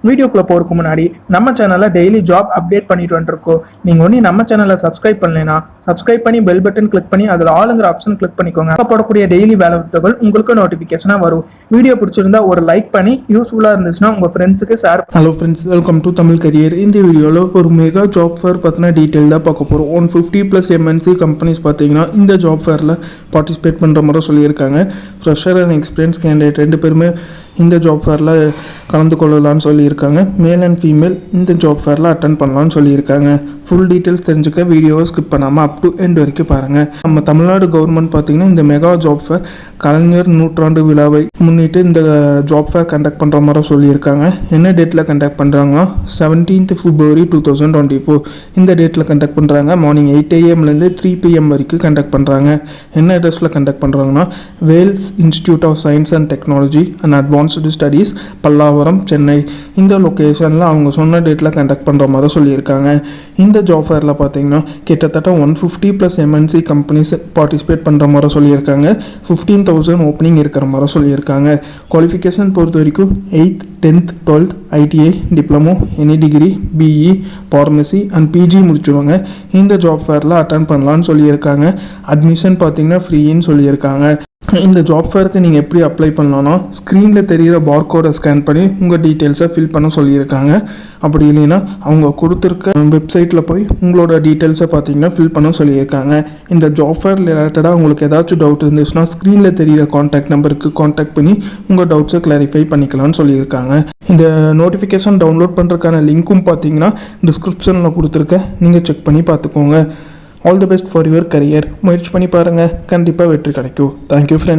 வீடியோக்குள்ள போறதுக்கு முன்னாடி நம்ம சேனல்ல டெய்லி ஜாப் அப்டேட் பண்ணிட்டு வந்துருக்கோம். நீங்க ஒண்ணு நம்ம சேனலை சப்ஸ்கிரைப் பண்ணலைன்னா சப்ஸ்கிரைப் பண்ணி பெல் பட்டன் கிளிக் பண்ணி அதில் ஆளுங்கிற ஆப்ஷன் கிளிக் பண்ணிக்கோங்க. அப்போ போடக்கூடிய டெய்லி வேலை வாய்ப்புகள் உங்களுக்கு நோட்டிபிகேஷனா வரும். வீடியோ பிடிச்சிருந்தா ஒரு லைக் பண்ணி யூஸ்ஃபுல்லா இருந்துச்சுன்னா உங்க ஃப்ரெண்ட்ஸுக்கு share. Hello friends, welcome to Tamil career. இந்த வீடியோவில் ஒரு மெகா ஜாப் ஃபேர் பற்றின டீட்டெயில் தான் பார்க்க போகிறோம். 150+ MNC கம்பெனிஸ் பார்த்தீங்கன்னா இந்த ஜாப் ஃபேரில் பார்ட்டிசிபேட் பண்ணுற மாதிரி சொல்லியிருக்காங்க. ஃப்ரெஷர் அண்ட் எக்ஸ்பீரியன்ஸ் கேண்டிடேட் 2 பேருமே இந்த ஜாப் ஃபேரில் கலந்து கொள்ளலான்னு சொல்லியிருக்காங்க. மேல் அண்ட் ஃபீமேல் இந்த ஜாப் ஃபேரில் அட்டன் பண்ணலான்னு சொல்லியிருக்காங்க. ஃபுல் டீட்டெயில்ஸ் தெரிஞ்சுக்க வீடியோவை ஸ்கிப் பண்ணாமல் அப் டு எண்ட் வரைக்கும் பாருங்கள். நம்ம தமிழ்நாடு கவர்மெண்ட் பார்த்தீங்கன்னா இந்த மெகா ஜாப் ஃபேர் கலைஞர் நூற்றாண்டு விழாவை முன்னிட்டு இந்த ஜாப் ஃபேர் கண்டக்ட் பண்ணுற மாதிரி சொல்லியிருக்காங்க. என்ன டேட்டில் கண்டக்ட் பண்ணுறாங்கன்னா 17th February 2024 இந்த டேட்டில் கண்டக்ட் பண்ணுறாங்க. மார்னிங் 8 AM - 3 PM வரைக்கும் கண்டக்ட் பண்ணுறாங்க. என்ன அட்ரஸில் கண்டக்ட் பண்ணுறாங்கன்னா Vels Institute of Science and Technology and Advanced Studies, Pallavaram, Chennai. இந்த லொக்கேஷனில் அவங்க சொன்ன டேட்டில் கண்டக்ட் பண்ணுற மாதிரி சொல்லியிருக்காங்க. இந்த ஜாப் ஃபேரில் பார்த்தீங்கன்னா கிட்டத்தட்ட 150+ MNC கம்பெனிஸ் பார்ட்டிசிபேட் பண்ணுற மாதிரி சொல்லியிருக்காங்க. 15,000 ஓப்பனிங் இருக்கிற மாதிரி சொல்லியிருக்காங்க. குவாலிஃபிகேஷன் பொறுத்த வரைக்கும் 8th, 10th, 12th, ITI, diploma, any degree, BE, pharmacy and PG முடிச்சுவாங்க இந்த ஜாப் ஃபேரில் அட்டன் பண்ணலான்னு சொல்லியிருக்காங்க. அட்மிஷன் பார்த்தீங்கன்னா ஃப்ரீன்னு சொல்லியிருக்காங்க. இந்த ஜாப் ஃபேருக்கு நீங்கள் எப்படி அப்ளை பண்ணலான்னா ஸ்க்ரீனில் தெரிகிற பார்கோடை ஸ்கேன் பண்ணி உங்கள் டீட்டெயில்ஸை ஃபில் பண்ண சொல்லியிருக்காங்க. அப்படி இல்லைன்னா அவங்க கொடுத்துருக்க வெப்சைட்டில் போய் உங்களோட டீட்டெயில்ஸை பார்த்தீங்கன்னா ஃபில் பண்ண சொல்லியிருக்காங்க. இந்த ஜாப் ஃபேர் ரிலேட்டடாக உங்களுக்கு ஏதாச்சும் டவுட் இருந்துச்சுன்னா ஸ்க்ரீனில் தெரிகிற காண்டாக்ட் நம்பருக்கு காண்டாக்ட் பண்ணி உங்கள் டவுட்ஸை கிளாரிஃபை பண்ணிக்கலாம்னு சொல்லியிருக்காங்க. இந்த நோட்டிஃபிகேஷன் டவுன்லோட் பண்ணுறதுக்கான லிங்க்கும் பார்த்தீங்கன்னா டிஸ்கிரிப்ஷனில் கொடுத்துருக்கேன், நீங்கள் செக் பண்ணி பார்த்துக்கோங்க. All the best for your career. முயற்சி பண்ணி பாருங்கள், கண்டிப்பாக வெற்றி கிடைக்கும். Thank you friends.